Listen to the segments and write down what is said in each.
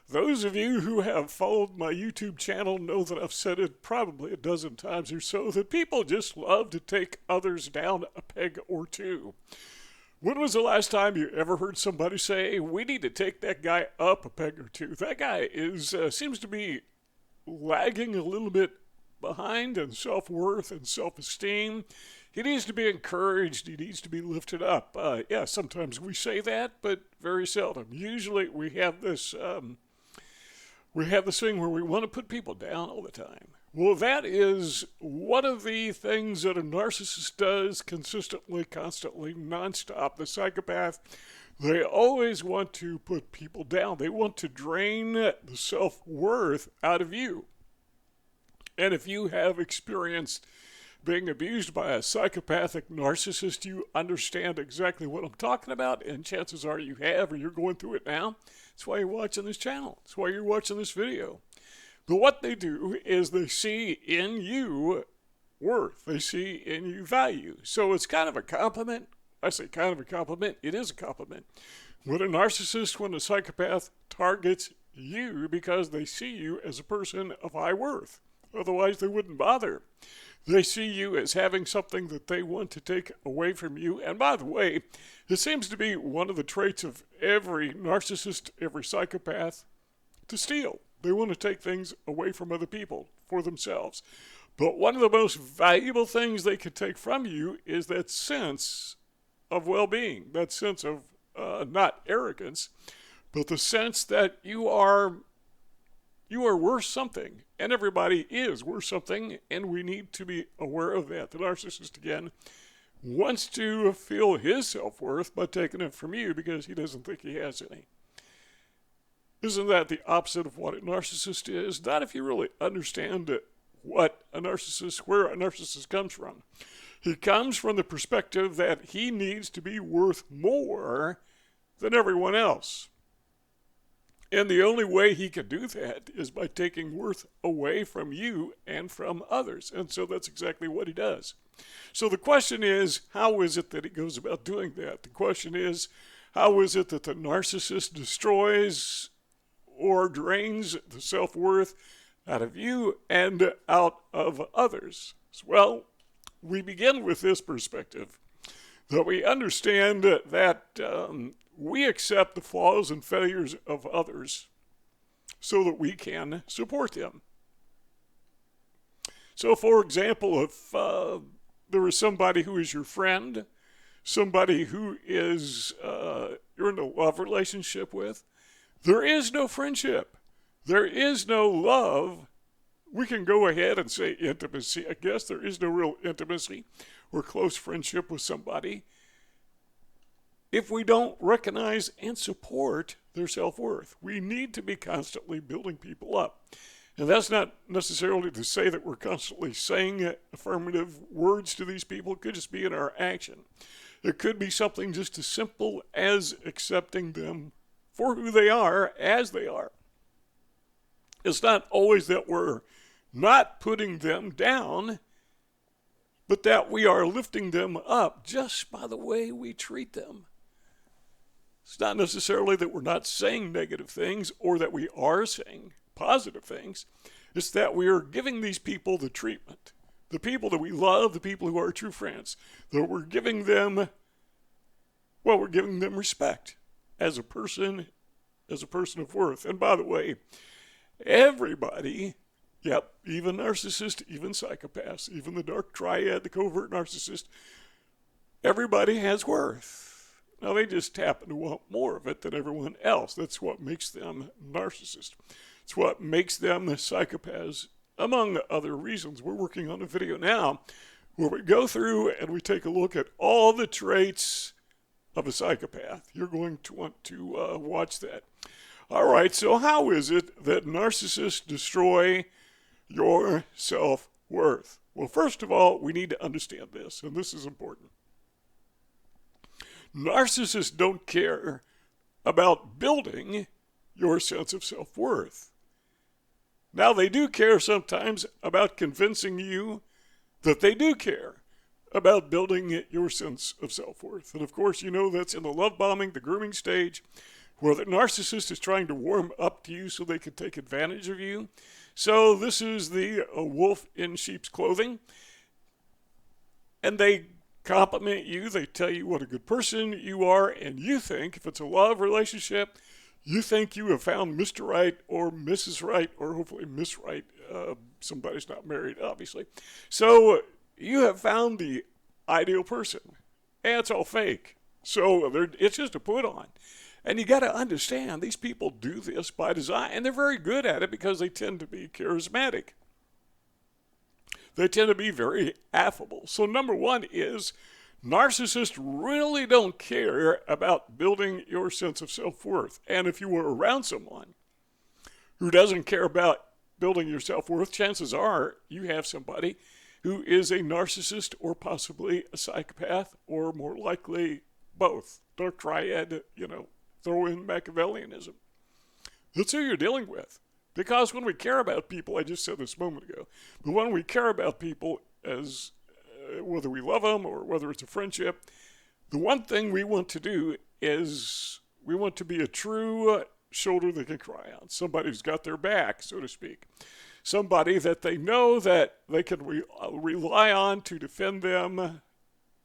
Those of you who have followed my YouTube channel know that I've said it probably a dozen times or so that people just love to take others down a peg or two. When was the last time you ever heard somebody say, we need to take that guy up a peg or two? That guy seems to be lagging a little bit behind in self-worth and self-esteem. He needs to be encouraged. He needs to be lifted up. Yeah, sometimes we say that, but very seldom. Usually we have this thing where we want to put people down all the time. Well, that is one of the things that a narcissist does consistently, constantly, nonstop. The psychopath, they always want to put people down. They want to drain the self-worth out of you. And if you have experienced being abused by a psychopathic narcissist, you understand exactly what I'm talking about, and chances are you have, or you're going through it now. That's why you're watching this channel. That's why you're watching this video. But what they do is they see in you worth. They see in you value. So it's kind of a compliment. I say kind of a compliment. It is a compliment. When a narcissist, when a psychopath targets you because they see you as a person of high worth. Otherwise, they wouldn't bother. They see you as having something that they want to take away from you. And by the way, it seems to be one of the traits of every narcissist, every psychopath, to steal. They want to take things away from other people for themselves. But one of the most valuable things they can take from you is that sense of well-being, that sense of not arrogance, but the sense that you are worth something, and everybody is worth something, and we need to be aware of that. The narcissist, again, wants to feel his self-worth by taking it from you because he doesn't think he has any. Isn't that the opposite of what a narcissist is? Not if you really understand where a narcissist comes from. He comes from the perspective that he needs to be worth more than everyone else. And the only way he can do that is by taking worth away from you and from others. And so that's exactly what he does. So the question is, how is it that he goes about doing that? The question is, how is it that the narcissist destroys or drains the self-worth out of you and out of others? Well, we begin with this perspective, that we understand that we accept the flaws and failures of others so that we can support them. So, for example, if there is somebody who is your friend, somebody who is you're in a love relationship with, there is no friendship. There is no love. We can go ahead and say intimacy. I guess there is no real intimacy or close friendship with somebody if we don't recognize and support their self-worth. We need to be constantly building people up. And that's not necessarily to say that we're constantly saying affirmative words to these people. It could just be in our action. It could be something just as simple as accepting them for who they are, as they are. It's not always that we're not putting them down, but that we are lifting them up just by the way we treat them. It's not necessarily that we're not saying negative things or that we are saying positive things. It's that we are giving these people the treatment. The people that we love, the people who are true friends, that we're giving them respect as a person of worth. And by the way, everybody, yep, even narcissists, even psychopaths, even the dark triad, the covert narcissist, everybody has worth. Now, they just happen to want more of it than everyone else. That's what makes them narcissists. It's what makes them psychopaths, among other reasons. We're working on a video now where we go through and we take a look at all the traits of a psychopath. You're going to want to watch that. All right, so how is it that narcissists destroy your self-worth? Well, first of all, we need to understand this, and this is important. Narcissists don't care about building your sense of self-worth. Now, they do care sometimes about convincing you that they do care about building your sense of self-worth. And of course, you know that's in the love bombing, the grooming stage, where the narcissist is trying to warm up to you so they can take advantage of you. So this is the wolf in sheep's clothing. And they compliment you. They tell you what a good person you are. And you think, if it's a love relationship, you think you have found Mr. Right or Mrs. Right, or hopefully Miss Right. Somebody's not married, obviously. So you have found the ideal person. And it's all fake. So it's just a put on. And you got to understand, these people do this by design, and they're very good at it because they tend to be charismatic. They tend to be very affable. So number one is, narcissists really don't care about building your sense of self-worth. And if you were around someone who doesn't care about building your self-worth, chances are you have somebody who is a narcissist or possibly a psychopath, or more likely both. Dark triad, throw in Machiavellianism. That's who you're dealing with. Because when we care about people, I just said this a moment ago, but when we care about people, as whether we love them or whether it's a friendship, the one thing we want to do is we want to be a true shoulder they can cry on. Somebody who's got their back, so to speak. Somebody that they know that they can rely on to defend them,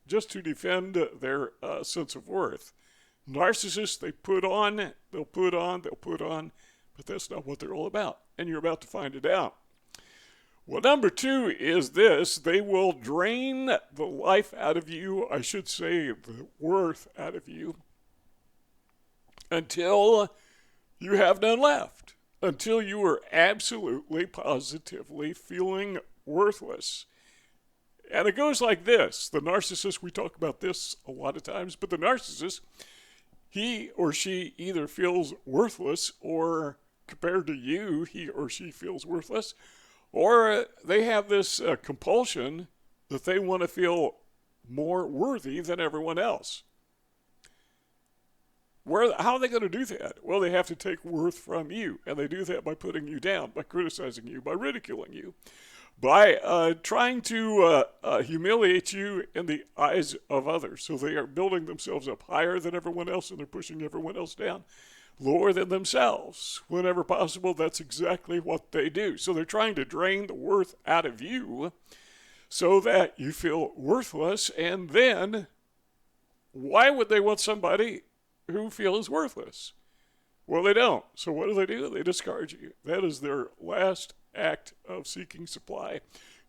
just to defend their sense of worth. Narcissists, they'll put on, but that's not what they're all about. And you're about to find it out. Well, number two is this: they will drain the life out of you, I should say the worth out of you, until you have none left, until you are absolutely, positively feeling worthless. And it goes like this. The narcissist, we talk about this a lot of times, but the narcissist, he or she either feels worthless, or compared to you, he or she feels worthless, or they have this compulsion that they want to feel more worthy than everyone else. How are they going to do that? Well, they have to take worth from you, and they do that by putting you down, by criticizing you, by ridiculing you, by trying to humiliate you in the eyes of others. So they are building themselves up higher than everyone else, and they're pushing everyone else down lower than themselves. Whenever possible, that's exactly what they do. So they're trying to drain the worth out of you so that you feel worthless. And then, why would they want somebody who feels worthless? Well, they don't. So what do? They discard you. That is their last act of seeking supply,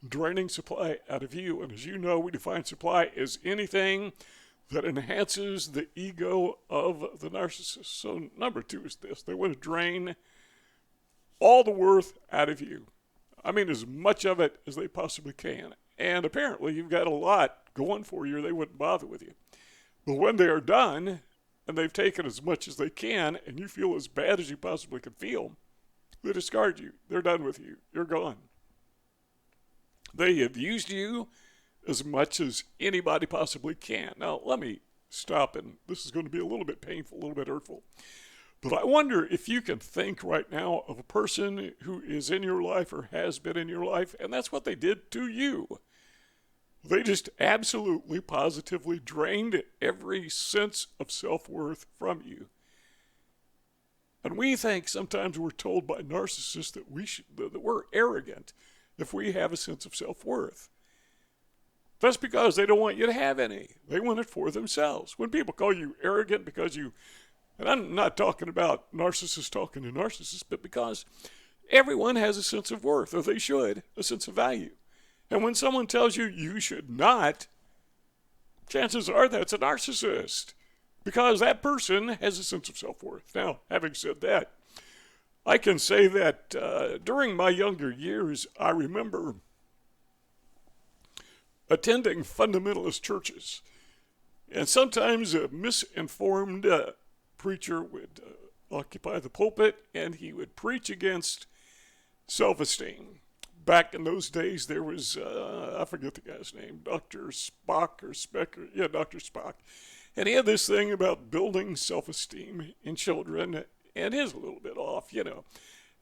draining supply out of you. And as you know, we define supply as anything that enhances the ego of the narcissist. So number two is this: they want to drain all the worth out of you. I mean, as much of it as they possibly can. And apparently you've got a lot going for you, or they wouldn't bother with you. But when they are done, and they've taken as much as they can, and you feel as bad as you possibly can feel, they discard you. They're done with you. You're gone. They have used you as much as anybody possibly can. Now, let me stop, and this is going to be a little bit painful, a little bit hurtful. But I wonder if you can think right now of a person who is in your life or has been in your life, and that's what they did to you. They just absolutely, positively drained every sense of self-worth from you. And we think sometimes we're told by narcissists that we're arrogant if we have a sense of self-worth. That's because they don't want you to have any. They want it for themselves. When people call you arrogant because you, and I'm not talking about narcissists talking to narcissists, but because everyone has a sense of worth, or they should, a sense of value. And when someone tells you you should not, chances are that's a narcissist, because that person has a sense of self-worth. Now, having said that, I can say that during my younger years, I remember attending fundamentalist churches. And sometimes a misinformed preacher would occupy the pulpit, and he would preach against self-esteem. Back in those days, there was, I forget the guy's name, Dr. Spock or Speck, Dr. Spock. And he had this thing about building self-esteem in children, and his a little bit off,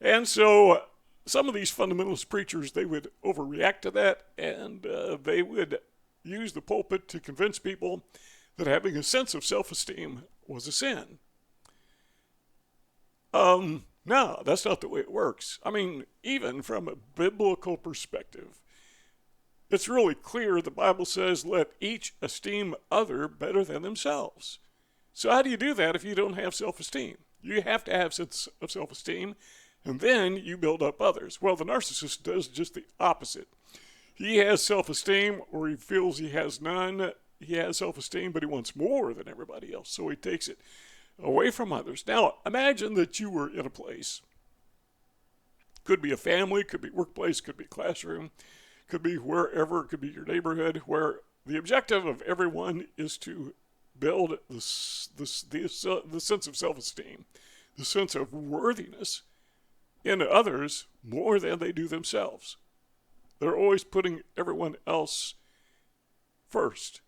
And so some of these fundamentalist preachers, they would overreact to that, and they would use the pulpit to convince people that having a sense of self-esteem was a sin. No, that's not the way it works. I mean, even from a biblical perspective, it's really clear. The Bible says, let each esteem other better than themselves. So how do you do that if you don't have self-esteem? You have to have sense of self-esteem, and then you build up others. Well, the narcissist does just the opposite. He has self-esteem, or he feels he has none. He has self-esteem, but he wants more than everybody else, so he takes it away from others. Now, imagine that you were in a place. Could be a family, could be workplace, could be classroom, could be wherever, it could be your neighborhood, where the objective of everyone is to build the sense of self-esteem, the sense of worthiness in others more than they do themselves. They're always putting everyone else first.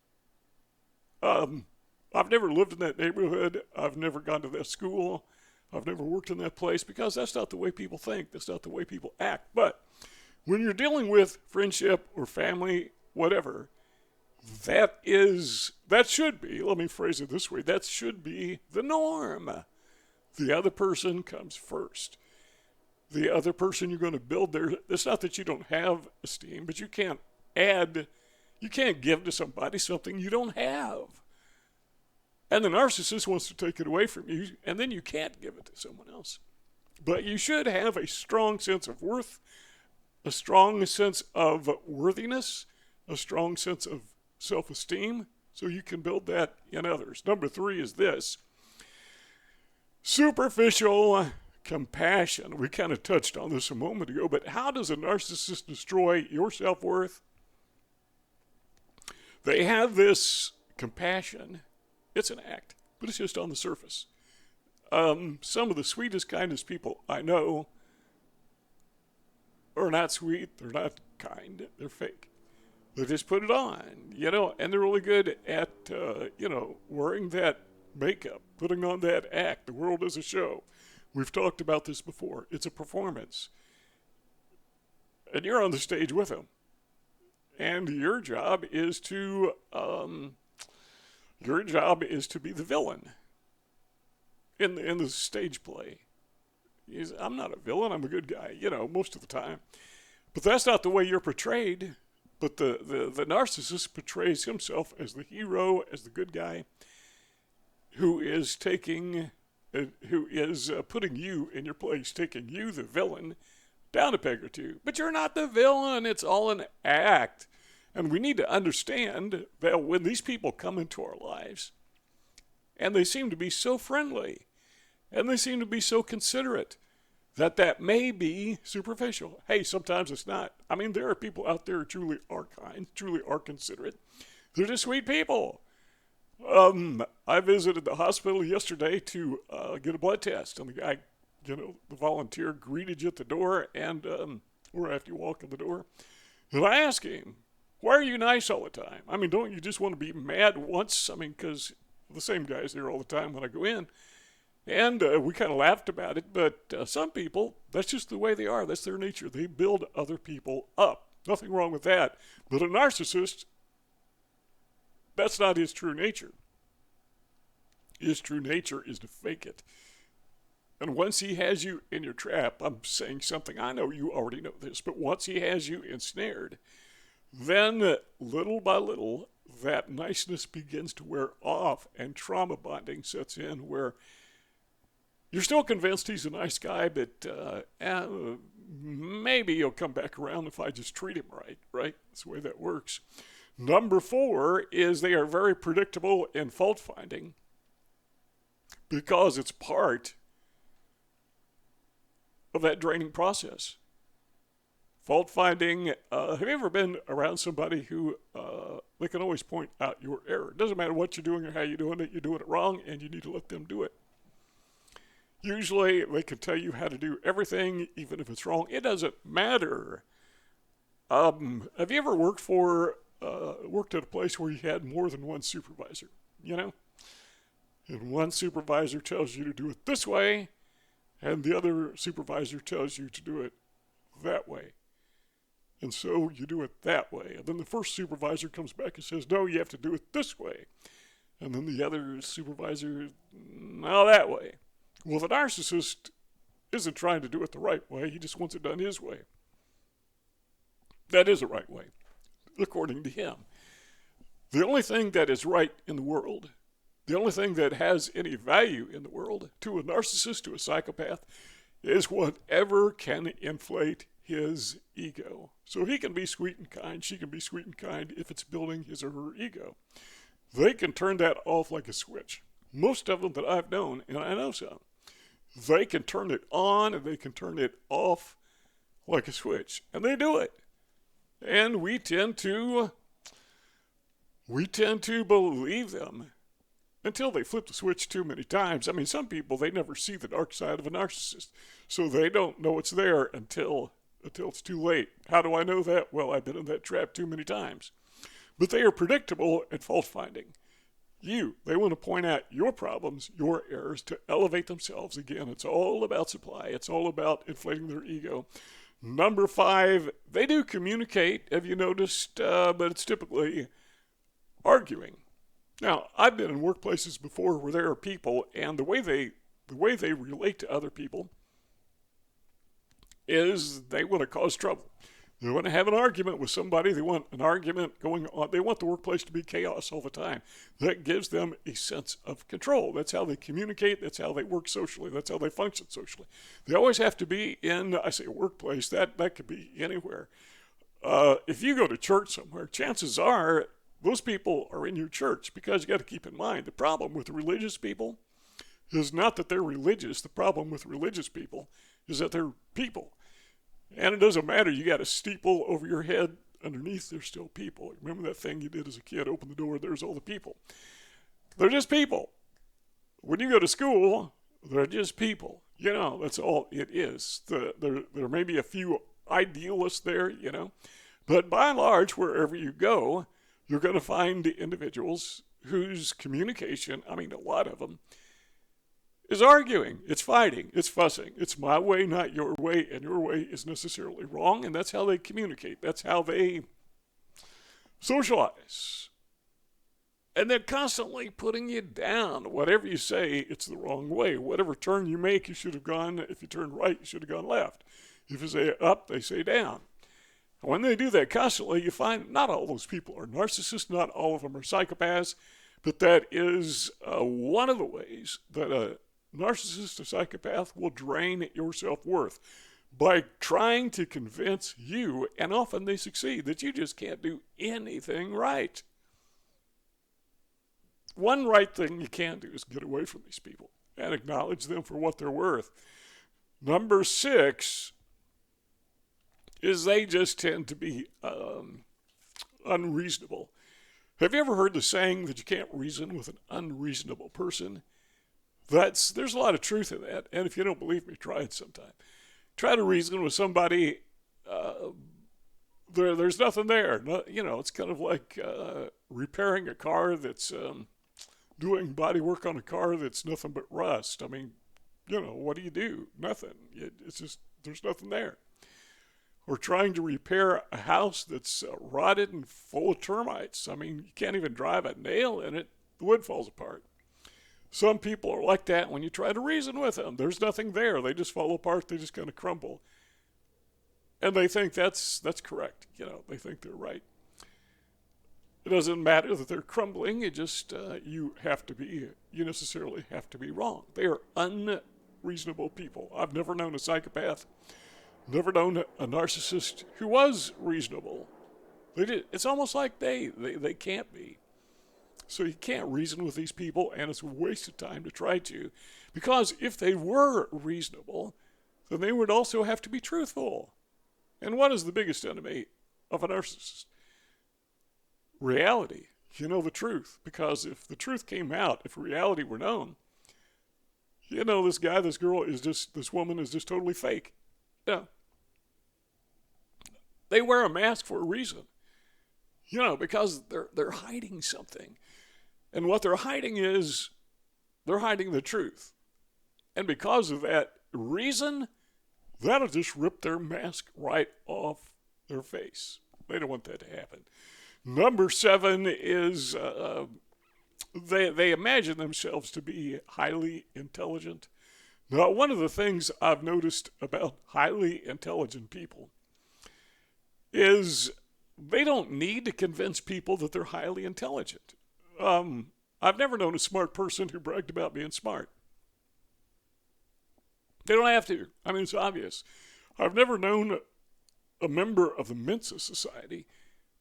I've never lived in that neighborhood. I've never gone to that school. I've never worked in that place because that's not the way people think. That's not the way people act. But when you're dealing with friendship or family, whatever, that should be, let me phrase it this way, that should be the norm. The other person comes first. The other person you're going to build there, it's not that you don't have esteem, but you can't give to somebody something you don't have. And the narcissist wants to take it away from you, and then you can't give it to someone else. But you should have a strong sense of worth, a strong sense of worthiness, a strong sense of self-esteem, so you can build that in others. Number 3 is this: superficial compassion. We kind of touched on this a moment ago, but how does a narcissist destroy your self-worth? They have this compassion. It's an act, but it's just on the surface. Some of the sweetest, kindest people I know are not sweet, they're not kind, they're fake. They just put it on, and they're really good at, wearing that makeup, putting on that act. The world is a show. We've talked about this before. It's a performance. And you're on the stage with them. And your job is to be the villain in the stage play. I'm not a villain, I'm a good guy, most of the time. But that's not the way you're portrayed. But the narcissist portrays himself as the hero, as the good guy, who is putting you in your place, taking you, the villain, down a peg or two. But you're not the villain. It's all an act. And we need to understand that when these people come into our lives, and they seem to be so friendly, and they seem to be so considerate, that may be superficial. Hey, sometimes it's not. I mean, there are people out there who truly are kind, truly are considerate. They're just sweet people. I visited the hospital yesterday to get a blood test, and the guy, the volunteer greeted you at the door, and or after you walk in the door, and I asked him, why are you nice all the time? I mean, don't you just want to be mad once? I mean, because the same guy's there all the time when I go in. And we kind of laughed about it, but some people, that's just the way they are. That's their nature. They build other people up. Nothing wrong with that. But a narcissist, that's not his true nature. His true nature is to fake it. And once he has you in your trap, I'm saying something, I know you already know this, but once he has you ensnared, then little by little, that niceness begins to wear off and trauma bonding sets in where you're still convinced he's a nice guy, but maybe he'll come back around if I just treat him right? That's the way that works. Number 4 is they are very predictable in fault finding because it's part of that draining process. Fault finding, have you ever been around somebody who they can always point out your error? It doesn't matter what you're doing or how you're doing it wrong, and you need to let them do it. Usually they can tell you how to do everything, even if it's wrong. It doesn't matter. Have you ever worked at a place where you had more than one supervisor, And one supervisor tells you to do it this way, and the other supervisor tells you to do it that way. And so you do it that way. And then the first supervisor comes back and says, no, you have to do it this way. And then the other supervisor, no, that way. Well, the narcissist isn't trying to do it the right way. He just wants it done his way. That is the right way, according to him. The only thing that is right in the world, the only thing that has any value in the world to a narcissist, to a psychopath, is whatever can inflate his ego. So he can be sweet and kind, she can be sweet and kind if it's building his or her ego. They can turn that off like a switch. Most of them that I've known, and I know some, they can turn it on and they can turn it off like a switch. And they do it. And we tend to believe them until they flip the switch too many times. I mean, some people, they never see the dark side of a narcissist, so they don't know it's there until it's too late. How do I know that? Well, I've been in that trap too many times. But they are predictable at fault finding. They want to point out your problems, your errors, to elevate themselves. Again, it's all about supply. It's all about inflating their ego. Number 5, they do communicate, have you noticed? But it's typically arguing. Now, I've been in workplaces before where there are people, and the way they relate to other people is they want to cause trouble. They want to have an argument with somebody. They want an argument going on. They want the workplace to be chaos all the time. That gives them a sense of control. That's how they communicate. That's how they work socially. That's how they function socially. They always have to be in, I say, a workplace. That could be anywhere. If you go to church somewhere, chances are those people are in your church, because you got to keep in mind the problem with religious people is not that they're religious. The problem with religious people is that they're people. And it doesn't matter. You got a steeple over your head. Underneath, there's still people. Remember that thing you did as a kid? Open the door, there's all the people. They're just people. When you go to school, they're just people. That's all it is. There may be a few idealists there, But by and large, wherever you go, you're going to find individuals whose communication, a lot of them, is arguing, it's fighting, it's fussing. It's my way, not your way, and your way is necessarily wrong, and that's how they communicate. That's how they socialize. And they're constantly putting you down. Whatever you say, it's the wrong way. Whatever turn you make, you should have gone, if you turned right, you should have gone left. If you say up, they say down. When they do that constantly, you find not all those people are narcissists, not all of them are psychopaths, but that is one of the ways that a narcissist or psychopath will drain your self-worth by trying to convince you, and often they succeed, that you just can't do anything right. One right thing you can do is get away from these people and acknowledge them for what they're worth. Number 6 is they just tend to be unreasonable. Have you ever heard the saying that you can't reason with an unreasonable person? There's a lot of truth in that, and if you don't believe me, try it sometime. Try to reason with somebody. There's nothing there. It's kind of like repairing a car that's doing body work on a car that's nothing but rust. What do? Nothing. It's just there's nothing there. Or trying to repair a house that's rotted and full of termites. You can't even drive a nail in it. The wood falls apart. Some people are like that when you try to reason with them. There's nothing there. They just fall apart. They just kind of crumble. And they think that's correct. They think they're right. It doesn't matter that they're crumbling. It just, you necessarily have to be wrong. They are unreasonable people. I've never known a psychopath, never known a narcissist who was reasonable. It's almost like they can't be. So you can't reason with these people, and it's a waste of time to try to. Because if they were reasonable, then they would also have to be truthful. And what is the biggest enemy of a narcissist? Reality. The truth. Because if the truth came out, if reality were known, this guy, this girl, this woman is just totally fake. Yeah. They wear a mask for a reason. Because they're hiding something. And what they're hiding is, they're hiding the truth. And because of that reason, that'll just rip their mask right off their face. They don't want that to happen. Number 7 is they imagine themselves to be highly intelligent. Now, one of the things I've noticed about highly intelligent people is they don't need to convince people that they're highly intelligent. I've never known a smart person who bragged about being smart. They don't have to. I mean, it's obvious. I've never known a member of the Mensa Society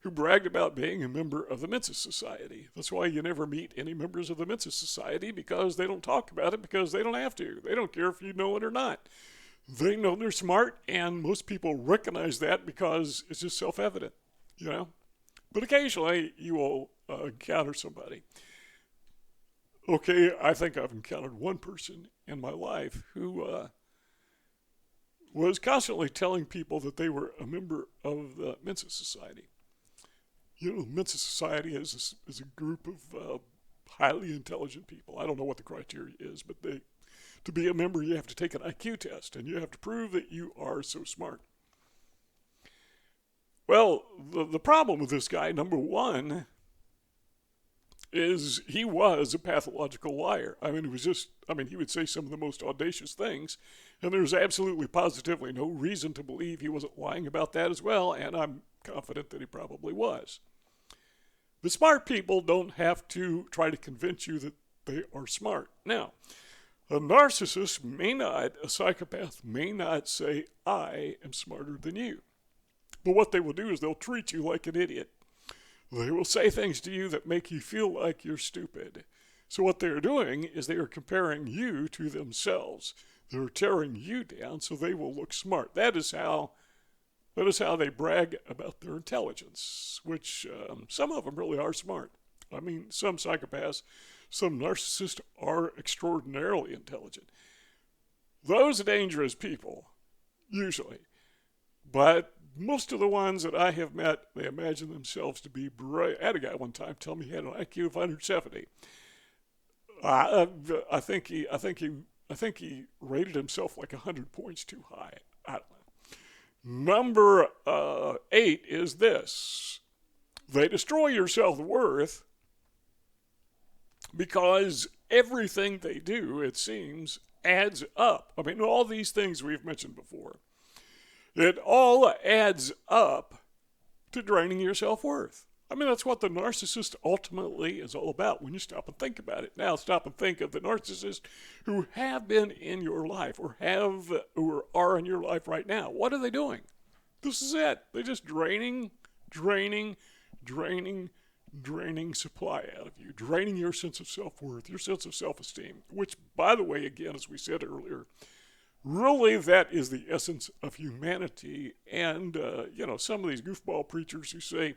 who bragged about being a member of the Mensa Society. That's why you never meet any members of the Mensa Society, because they don't talk about it, because they don't have to. They don't care if you know it or not. They know they're smart, and most people recognize that because it's just self-evident, you know. But occasionally you will encounter somebody. Okay, I think I've encountered one person in my life who was constantly telling people that they were a member of the Mensa Society. You know, the Mensa Society is a group of highly intelligent people. I don't know what the criteria is, but to be a member, you have to take an IQ test, and you have to prove that you are so smart. Well, the problem with this guy, number one, is he was a pathological liar. I mean, he would say some of the most audacious things, and there's absolutely positively no reason to believe he wasn't lying about that as well, and I'm confident that he probably was. The smart people don't have to try to convince you that they are smart. Now, a narcissist a psychopath may not say, I am smarter than you. But what they will do is they'll treat you like an idiot. They will say things to you that make you feel like you're stupid. So what they're doing is they are comparing you to themselves. They're tearing you down so they will look smart. That is how they brag about their intelligence, which some of them really are smart. I mean, some psychopaths, some narcissists are extraordinarily intelligent. Those are dangerous people, usually. But most of the ones that I have met, they imagine themselves to be bright. I had a guy one time tell me he had an IQ of 170. I think he rated himself like 100 points too high. I don't know. Number 8 is this. They destroy your self-worth because everything they do, it seems, adds up. I mean, all these things we've mentioned before. It all adds up to draining your self-worth. I mean, that's what the narcissist ultimately is all about when you stop and think about it. Now, stop and think of the narcissists who have been in your life or are in your life right now. What are they doing? This is it. They're just draining supply out of you, draining your sense of self-worth, your sense of self-esteem, which, by the way, again, as we said earlier, really, that is the essence of humanity. And, some of these goofball preachers who say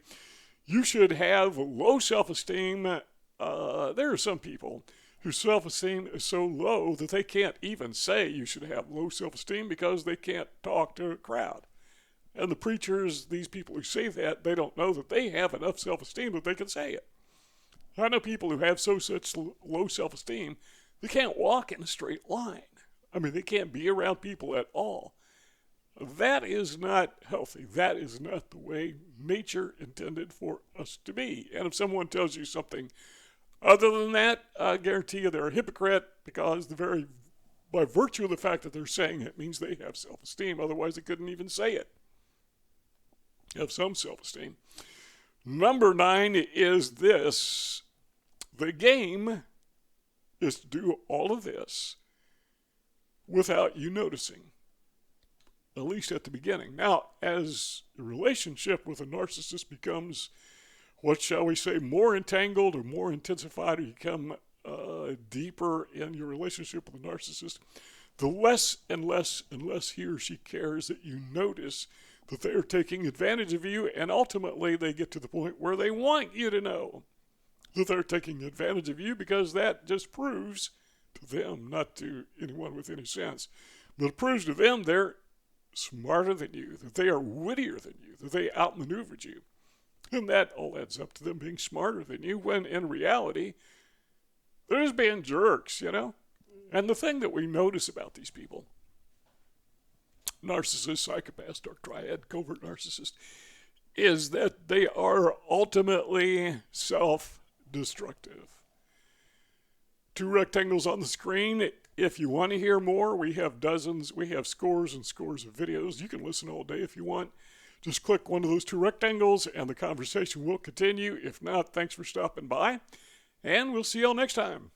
you should have low self-esteem, there are some people whose self-esteem is so low that they can't even say you should have low self-esteem because they can't talk to a crowd. And the preachers, these people who say that, they don't know that they have enough self-esteem that they can say it. I know people who have such low self-esteem, they can't walk in a straight line. I mean, they can't be around people at all. That is not healthy. That is not the way nature intended for us to be. And if someone tells you something other than that, I guarantee you they're a hypocrite, because by virtue of the fact that they're saying it means they have self-esteem. Otherwise, they couldn't even say it. Have some self-esteem. Number 9 is this. The game is to do all of this without you noticing, at least at the beginning. Now, as the relationship with a narcissist becomes, what shall we say, more entangled or more intensified, or you become deeper in your relationship with a narcissist, the less and less and less he or she cares that you notice that they are taking advantage of you, and ultimately they get to the point where they want you to know that they're taking advantage of you, because that just proves to them, not to anyone with any sense, but it proves to them they're smarter than you, that they are wittier than you, that they outmaneuvered you. And that all adds up to them being smarter than you, when in reality, they're just being jerks, And the thing that we notice about these people, narcissists, psychopaths, dark triad, covert narcissists, is that they are ultimately self-destructive. 2 rectangles on the screen, If you want to hear more, we have scores and scores of videos. You can listen all day if you want. Just click one of those two rectangles and the conversation will continue. If not, thanks for stopping by, and we'll see y'all next time.